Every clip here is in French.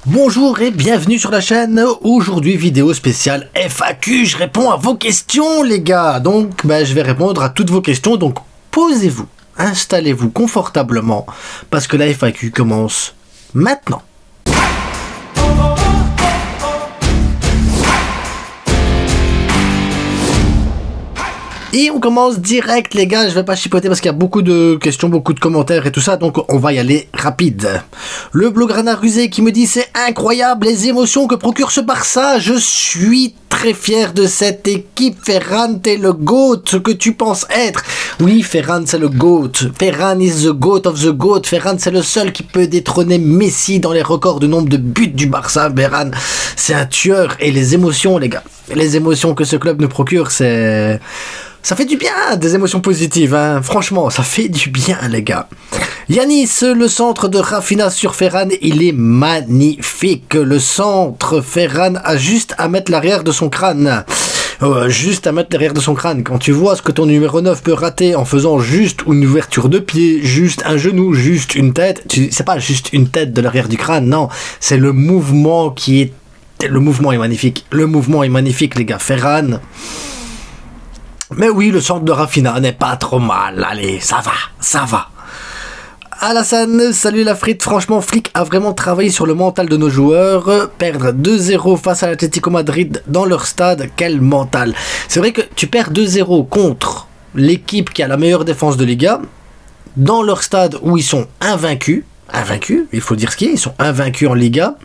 Bonjour et bienvenue sur la chaîne. Aujourd'hui vidéo spéciale FAQ, je réponds à vos questions les gars. Donc je vais répondre à toutes vos questions, donc posez-vous, installez-vous confortablement parce que la FAQ commence maintenant. Et on commence direct les gars, je vais pas chipoter parce qu'il y a beaucoup de questions, beaucoup de commentaires et tout ça, donc on va y aller rapide. Le Blaugrana Rusé qui me dit c'est incroyable les émotions que procure ce Barça, je suis très fier de cette équipe, Ferran t'es le GOAT, ce que tu penses être. Oui, Ferran c'est le GOAT, Ferran is the GOAT of the GOAT, Ferran c'est le seul qui peut détrôner Messi dans les records du nombre de buts du Barça, Ferran c'est un tueur. Et les émotions les gars, les émotions que ce club nous procure, c'est... ça fait du bien, des émotions positives, hein. Franchement, ça fait du bien, les gars. Yanis, le centre de Rafinha sur Ferran, il est magnifique. Le centre, Ferran a juste à mettre l'arrière de son crâne. Juste à mettre l'arrière de son crâne. Quand tu vois ce que ton numéro 9 peut rater en faisant juste une ouverture de pied, juste un genou, juste une tête, c'est pas juste une tête de l'arrière du crâne, non. C'est le mouvement qui est... Le mouvement est magnifique. Le mouvement est magnifique, les gars. Ferran... Mais oui, le centre de Rafinha n'est pas trop mal. Allez, ça va, ça va. Alassane, salut la frite. Franchement, Flick a vraiment travaillé sur le mental de nos joueurs. Perdre 2-0 face à l'Atlético Madrid dans leur stade, quel mental. C'est vrai que tu perds 2-0 contre l'équipe qui a la meilleure défense de Liga, dans leur stade où ils sont invaincus, il faut dire ce qu'il y a, ils sont invaincus en Liga,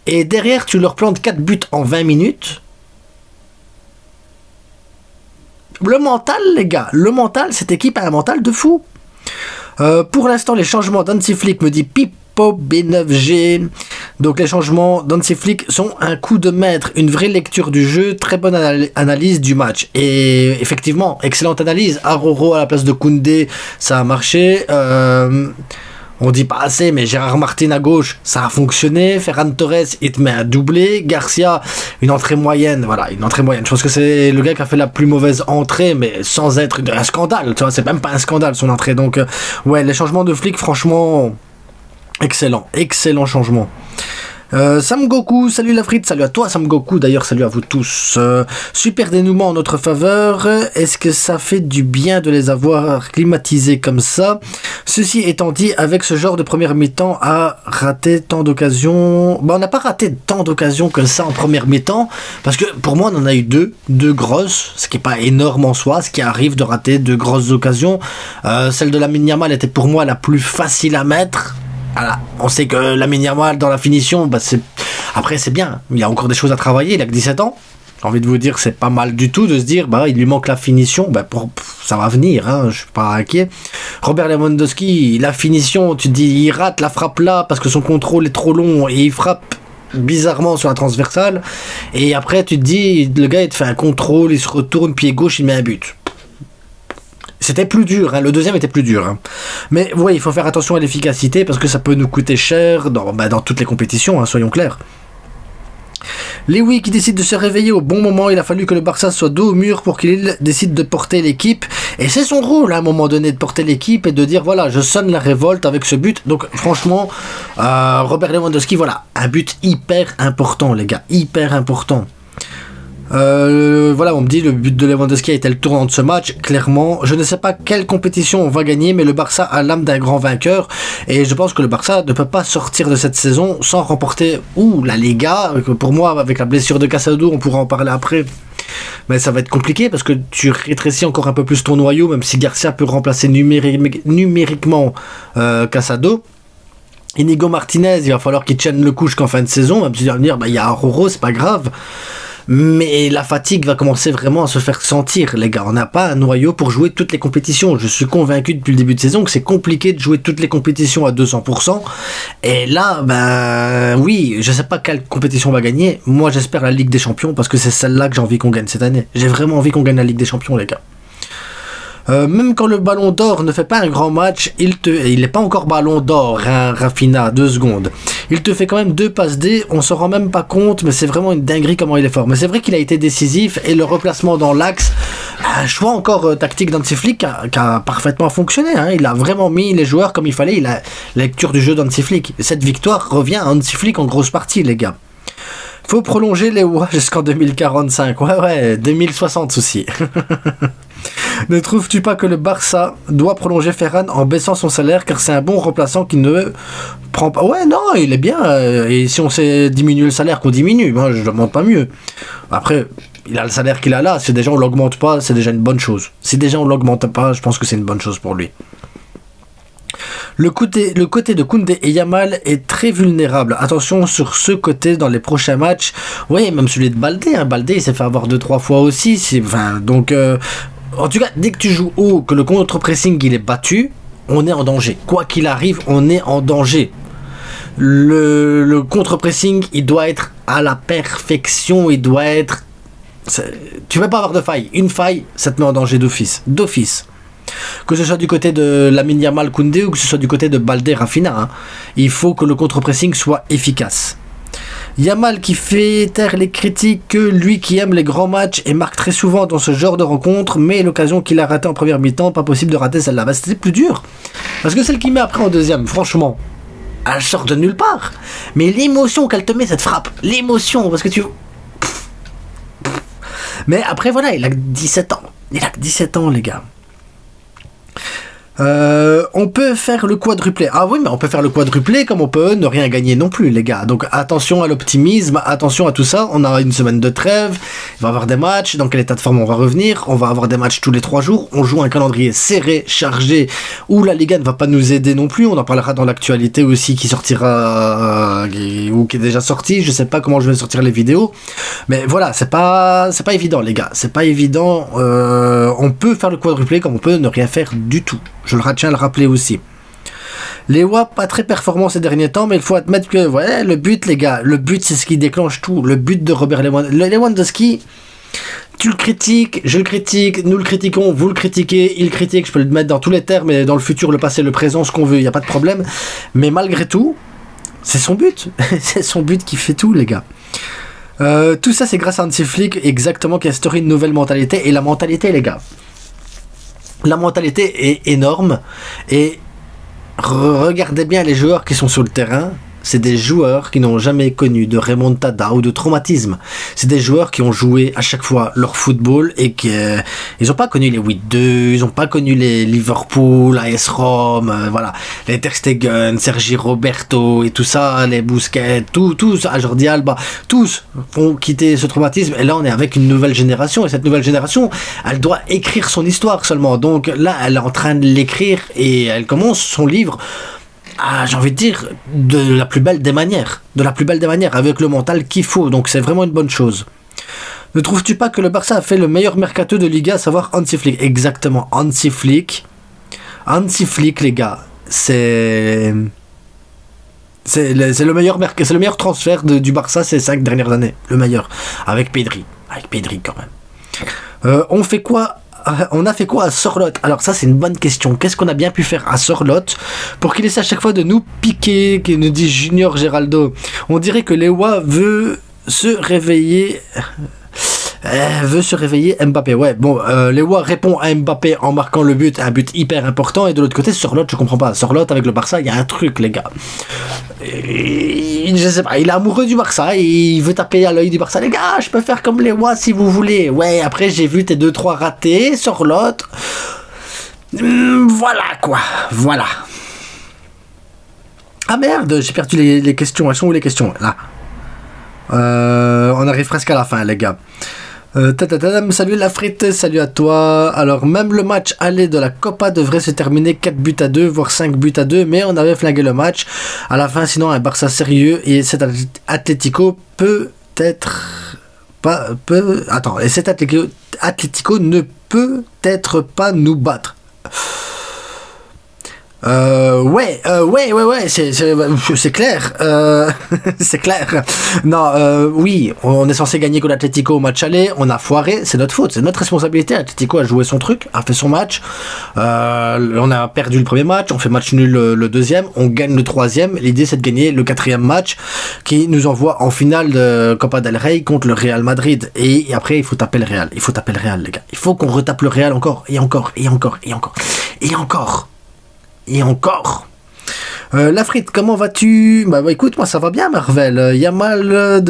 et derrière tu leur plantes 4 buts en 20 minutes. Le mental, les gars, le mental, cette équipe a un mental de fou. Pour l'instant, les changements d'Hansi Flick, me dit Pipo B9G. Donc les changements d'Hansi Flick sont un coup de maître, une vraie lecture du jeu, très bonne analyse du match. Et effectivement, excellente analyse. Aroro à la place de Koundé, ça a marché. On dit pas assez, mais Gérard Martin à gauche, ça a fonctionné. Ferran Torres, il te met un doublé. Garcia, une entrée moyenne. Voilà, une entrée moyenne. Je pense que c'est le gars qui a fait la plus mauvaise entrée, mais sans être un scandale. Tu vois, c'est même pas un scandale son entrée. Donc, ouais, les changements de Flick, franchement, excellent. Excellent changement. Sam Goku, salut la frite, salut à toi Sam Goku, d'ailleurs salut à vous tous. Super dénouement en notre faveur, est-ce que ça fait du bien de les avoir climatisés comme ça? Ceci étant dit, avec ce genre de première mi-temps à rater tant d'occasions, on n'a pas raté tant d'occasions que ça en première mi-temps, parce que pour moi on en a eu deux grosses, ce qui n'est pas énorme en soi, ce qui arrive de rater deux grosses occasions. Celle de Lamine Yamal était pour moi la plus facile à mettre. Voilà. On sait que Lamine Yamal dans la finition, après c'est bien, il y a encore des choses à travailler, il a que 17 ans. J'ai envie de vous dire, c'est pas mal du tout de se dire, il lui manque la finition, ça va venir, hein, je suis pas inquiet. Robert Lewandowski, la finition, tu te dis, il rate la frappe là parce que son contrôle est trop long et il frappe bizarrement sur la transversale. Et après tu te dis, le gars il te fait un contrôle, il se retourne, pied gauche, il met un but. C'était plus dur, hein. Le deuxième était plus dur. Hein. Mais ouais, il faut faire attention à l'efficacité parce que ça peut nous coûter cher dans toutes les compétitions, hein, soyons clairs. Lewy qui décide de se réveiller au bon moment, il a fallu que le Barça soit dos au mur pour qu'il décide de porter l'équipe. Et c'est son rôle à un moment donné de porter l'équipe et de dire voilà, je sonne la révolte avec ce but. Donc franchement, Robert Lewandowski, voilà, un but hyper important les gars, hyper important. Voilà, on me dit le but de Lewandowski a été le tournant de ce match. Clairement, je ne sais pas quelle compétition on va gagner, mais le Barça a l'âme d'un grand vainqueur et je pense que le Barça ne peut pas sortir de cette saison sans remporter la Liga. Pour moi, avec la blessure de Casado, on pourra en parler après, mais ça va être compliqué parce que tu rétrécis encore un peu plus ton noyau, même si Garcia peut remplacer numériquement Casado. Inigo Martinez, il va falloir qu'il tienne le coup jusqu'en fin de saison, même si il va dire il y a Aroro, c'est pas grave. Mais la fatigue va commencer vraiment à se faire sentir, les gars. On n'a pas un noyau pour jouer toutes les compétitions. Je suis convaincu depuis le début de saison que c'est compliqué de jouer toutes les compétitions à 200%. Et là, oui, je sais pas quelle compétition on va gagner. Moi, j'espère la Ligue des Champions parce que c'est celle-là que j'ai envie qu'on gagne cette année. J'ai vraiment envie qu'on gagne la Ligue des Champions, les gars. Même quand le ballon d'or ne fait pas un grand match, il n'est pas encore ballon d'or, hein, Rafinha, 2 secondes. Il te fait quand même 2 passes D, on s'en rend même pas compte, mais c'est vraiment une dinguerie comment il est fort. Mais c'est vrai qu'il a été décisif et le replacement dans l'axe, Un choix encore tactique d'Hansi Flick qui a parfaitement fonctionné. Hein. Il a vraiment mis les joueurs comme il fallait. Il a la lecture du jeu d'Hansi Flick. Cette victoire revient à Hansi Flick en grosse partie, les gars. Faut prolonger les Lewa jusqu'en 2045. Ouais, 2060 aussi. Ne trouves-tu pas que le Barça doit prolonger Ferran en baissant son salaire car c'est un bon remplaçant qui ne prend pas... Ouais, non, il est bien. Et si on sait diminuer le salaire, qu'on diminue. Moi, je ne demande pas mieux. Après, il a le salaire qu'il a là. Si déjà on l'augmente pas, c'est déjà une bonne chose. Si déjà on l'augmente pas, je pense que c'est une bonne chose pour lui. Le côté de Koundé et Yamal est très vulnérable. Attention sur ce côté dans les prochains matchs. Oui, même celui de Baldé. Hein. Baldé, il s'est fait avoir 2-3 fois aussi. Donc, en tout cas, dès que tu joues haut, que le contre-pressing il est battu, on est en danger. Quoi qu'il arrive, on est en danger. Le contre-pressing, il doit être à la perfection. Il doit être... Tu ne peux pas avoir de faille. Une faille, ça te met en danger d'office. Que ce soit du côté de Lamine Yamal Koundé ou que ce soit du côté de Baldé Rafinha, hein. Il faut que le contre-pressing soit efficace. Yamal qui fait taire les critiques que lui qui aime les grands matchs et marque très souvent dans ce genre de rencontres, mais l'occasion qu'il a ratée en première mi-temps, pas possible de rater celle-là. Bah, c'était plus dur. Parce que celle qu'il met après en deuxième, franchement, elle sort de nulle part. Mais l'émotion qu'elle te met, cette frappe, l'émotion, parce que tu... Mais après voilà, il a que 17 ans. Il a que 17 ans, les gars. On peut faire le quadruplé. Ah oui, mais on peut faire le quadruplé comme on peut ne rien gagner non plus, les gars. Donc attention à l'optimisme, attention à tout ça. On a une semaine de trêve, il va y avoir des matchs. Dans quel état de forme on va revenir? On va avoir des matchs tous les 3 jours. On joue un calendrier serré, chargé, où la Liga ne va pas nous aider non plus. On en parlera dans l'actualité aussi qui sortira ou qui est déjà sorti. Je sais pas comment je vais sortir les vidéos, mais voilà, c'est pas évident, les gars. C'est pas évident. On peut faire le quadruplé comme on peut ne rien faire du tout. Je le tiens à le rappeler aussi. Les Lewa pas très performants ces derniers temps, mais il faut admettre que ouais, le but, les gars, le but c'est ce qui déclenche tout. Le but de Robert Lewandowski, tu le critiques, je le critique, nous le critiquons, vous le critiquez, il critique, je peux le mettre dans tous les termes, mais dans le futur, le passé, le présent, ce qu'on veut, il n'y a pas de problème. Mais malgré tout, c'est son but. C'est son but qui fait tout, les gars. Tout ça, c'est grâce à Hansi Flick, exactement, qui a instauré une nouvelle mentalité. Et la mentalité, les gars, la mentalité est énorme. Et regardez bien les joueurs qui sont sur le terrain. C'est des joueurs qui n'ont jamais connu de remontada ou de traumatisme. C'est des joueurs qui ont joué à chaque fois leur football et qui ils n'ont pas connu les 8-2, ils n'ont pas connu les Liverpool, AS Rome, voilà, les Ter Stegen, Sergi Roberto et tout ça, les Busquets, tous, Jordi Alba, tous ont quitté ce traumatisme. Et là, on est avec une nouvelle génération. Et cette nouvelle génération, elle doit écrire son histoire seulement. Donc là, elle est en train de l'écrire et elle commence son livre. Ah, j'ai envie de dire, de la plus belle des manières. De la plus belle des manières, avec le mental qu'il faut. Donc c'est vraiment une bonne chose. Ne trouves-tu pas que le Barça a fait le meilleur mercato de Liga, à savoir Hansi Flick? Exactement, Hansi Flick. Hansi Flick, les gars, c'est le meilleur transfert du Barça ces 5 dernières années. Le meilleur. Avec Pedri. Avec Pedri, quand même. On fait quoi? On a fait quoi à Sorloth? Alors ça c'est une bonne question. Qu'est-ce qu'on a bien pu faire à Sorloth pour qu'il essaie à chaque fois de nous piquer, qu'il nous dit Junior Geraldo? On dirait que Lewa veut se réveiller Mbappé. Ouais, bon, Lewa répond à Mbappé en marquant le but, un but hyper important. Et de l'autre côté, Sorloth, je comprends pas. Sorloth avec le Barça, il y a un truc, les gars. Je sais pas, il est amoureux du Barça, il veut taper à l'œil du Barça. Les gars, je peux faire comme Lewa si vous voulez. Ouais, après j'ai vu tes 2-3 ratés, Sorloth. Voilà quoi, voilà. Ah merde, j'ai perdu les questions. Elles sont où les questions? Là. On arrive presque à la fin, les gars. Salut la frite, salut à toi. Alors même le match aller de la Copa devrait se terminer 4-2, voire 5-2, mais on avait flingué le match à la fin, sinon un Barça sérieux et cet Atlético cet Atlético ne peut être pas nous battre. Ouais, c'est clair. C'est clair. Non, oui, on est censé gagner contre l'Atlético au match aller, on a foiré, c'est notre faute, c'est notre responsabilité. L'Atlético a joué son truc, a fait son match. On a perdu le premier match, on fait match nul le deuxième, on gagne le troisième. L'idée c'est de gagner le quatrième match qui nous envoie en finale de Copa del Rey contre le Real Madrid. Et après, il faut taper le Real. Il faut taper le Real, les gars. Il faut qu'on retape le Real encore, et encore, et encore, et encore, et encore. Et encore. La frite, comment vas-tu? Bah écoute, moi ça va bien, Marvel. Yamal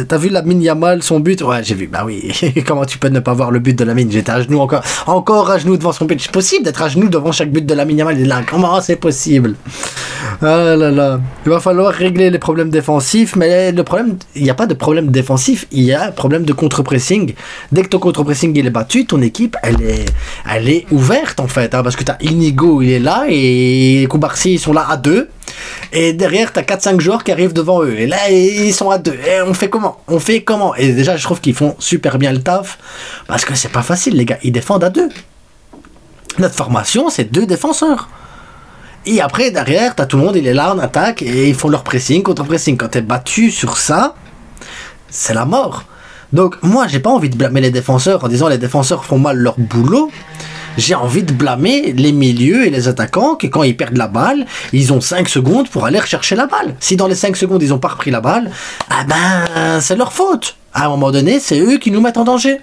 t'as vu Lamine Yamal, son but? Ouais, j'ai vu. Bah oui. Comment tu peux ne pas voir le but de Lamine? J'étais à genoux encore à genoux devant son but. C'est possible d'être à genoux devant chaque but de Lamine Yamal. Il est là. Comment c'est possible? Ah là là. Il va falloir régler les problèmes défensifs, mais le problème, il n'y a pas de problème défensif, il y a un problème de contre-pressing. Dès que ton contre-pressing il est battu, ton équipe elle est ouverte en fait, hein, parce que t'as Inigo, il est là, et Koubarsi, ils sont là à 2. Et derrière, t'as 4-5 joueurs qui arrivent devant eux. Et là, ils sont à 2. Et on fait comment? Et déjà, je trouve qu'ils font super bien le taf. Parce que c'est pas facile, les gars. Ils défendent à 2. Notre formation, c'est 2 défenseurs. Et après, derrière, t'as tout le monde, il est là en attaque. Et ils font leur pressing, contre-pressing. Quand t'es battu sur ça, c'est la mort. Donc, moi, j'ai pas envie de blâmer les défenseurs en disant les défenseurs font mal leur boulot. J'ai envie de blâmer les milieux et les attaquants que quand ils perdent la balle, ils ont 5 secondes pour aller rechercher la balle. Si dans les 5 secondes, ils n'ont pas repris la balle, ah ben, c'est leur faute. À un moment donné, c'est eux qui nous mettent en danger.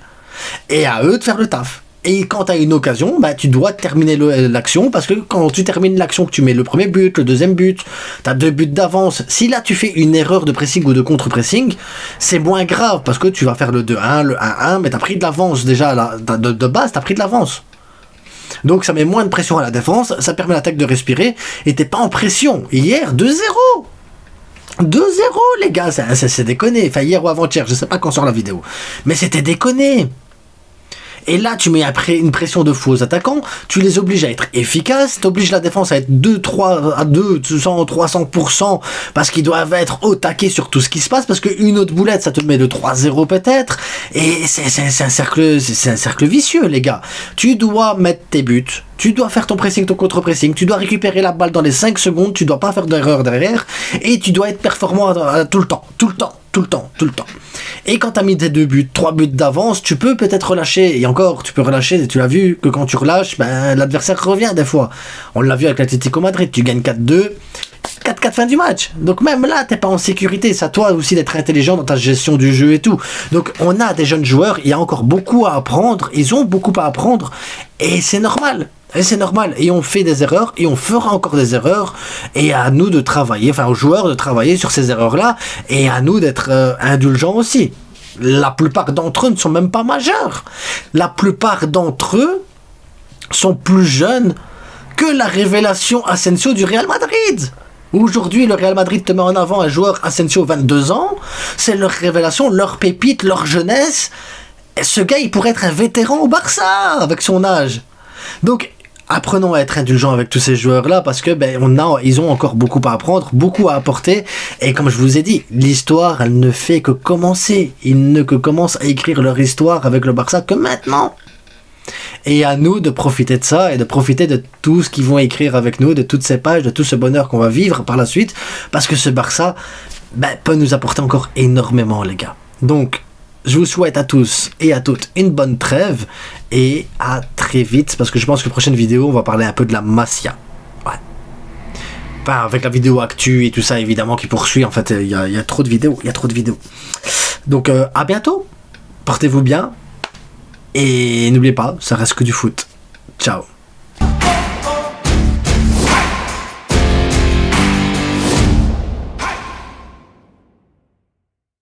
Et à eux de faire le taf. Et quand tu as une occasion, bah, tu dois terminer l'action, parce que quand tu termines l'action, que tu mets le premier but, le deuxième but, tu as 2 buts d'avance. Si là tu fais une erreur de pressing ou de contre-pressing, c'est moins grave, parce que tu vas faire le 2-1, le 1-1, mais tu as pris de l'avance déjà, là, de base, tu as pris de l'avance. Donc ça met moins de pression à la défense, ça permet à l'attaque de respirer, et t'es pas en pression. Hier, 2-0 2-0 les gars, c'est déconné. Enfin hier ou avant-hier, je sais pas quand sort la vidéo, mais c'était déconné. Et là, tu mets après une pression de fou aux attaquants, tu les obliges à être efficaces, t'obliges la défense à être 300%, parce qu'ils doivent être au taquet sur tout ce qui se passe, parce qu'une autre boulette, ça te met de 3-0 peut-être, et c'est un cercle vicieux, les gars. Tu dois mettre tes buts, tu dois faire ton pressing, ton contre-pressing, tu dois récupérer la balle dans les 5 secondes, tu dois pas faire d'erreur derrière, et tu dois être performant tout le temps. Et quand tu as mis tes 2 buts, 3 buts d'avance, tu peux peut-être relâcher. Et encore, tu peux relâcher, tu l'as vu, que quand tu relâches, ben, l'adversaire revient des fois. On l'a vu avec l'Atlético Madrid, tu gagnes 4-2, 4-4 fin du match. Donc même là, t'es pas en sécurité. C'est à toi aussi d'être intelligent dans ta gestion du jeu et tout. Donc on a des jeunes joueurs, il y a encore beaucoup à apprendre, ils ont beaucoup à apprendre, et c'est normal. Et c'est normal, et on fait des erreurs, et on fera encore des erreurs, et à nous de travailler, enfin aux joueurs de travailler sur ces erreurs-là, et à nous d'être indulgents aussi. La plupart d'entre eux ne sont même pas majeurs. La plupart d'entre eux sont plus jeunes que la révélation Asensio du Real Madrid. Aujourd'hui, le Real Madrid te met en avant un joueur Asensio, 22 ans, c'est leur révélation, leur pépite, leur jeunesse. Et ce gars, il pourrait être un vétéran au Barça, avec son âge. Donc, apprenons à être indulgents avec tous ces joueurs-là, parce que ils ont encore beaucoup à apprendre, beaucoup à apporter, et comme je vous ai dit, l'histoire, elle ne fait que commencer. Ils ne que commencent à écrire leur histoire avec le Barça que maintenant. Et à nous de profiter de ça, et de profiter de tout ce qu'ils vont écrire avec nous, de toutes ces pages, de tout ce bonheur qu'on va vivre par la suite, parce que ce Barça peut nous apporter encore énormément, les gars. Donc, je vous souhaite à tous et à toutes une bonne trêve, et à très vite, parce que je pense que la prochaine vidéo, on va parler un peu de la Masia. Ouais. Enfin, avec la vidéo actu et tout ça, évidemment, qui poursuit. En fait, il y a trop de vidéos, Donc, à bientôt. Portez-vous bien. Et n'oubliez pas, ça reste que du foot. Ciao.